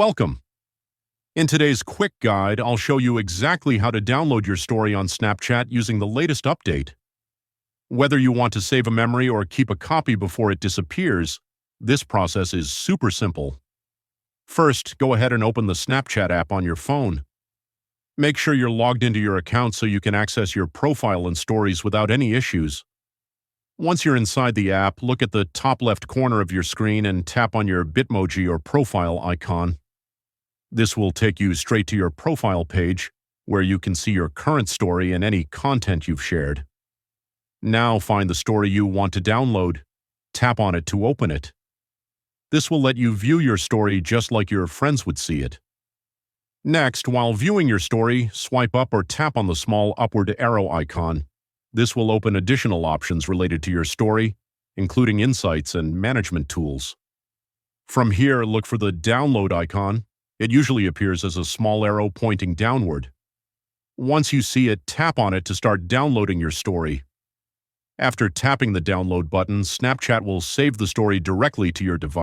Welcome. In today's quick guide, I'll show you exactly how to download your story on Snapchat using the latest update. Whether you want to save a memory or keep a copy before it disappears, this process is super simple. First, go ahead and open the Snapchat app on your phone. Make sure you're logged into your account so you can access your profile and stories without any issues. Once you're inside the app, look at the top left corner of your screen and tap on your Bitmoji or profile icon. This will take you straight to your profile page, where you can see your current story and any content you've shared. Now find the story you want to download. Tap on it to open it. This will let you view your story just like your friends would see it. Next, while viewing your story, swipe up or tap on the small upward arrow icon. This will open additional options related to your story, including insights and management tools. From here, look for the download icon. It usually appears as a small arrow pointing downward. Once you see it, tap on it to start downloading your story. After tapping the download button, Snapchat will save the story directly to your device.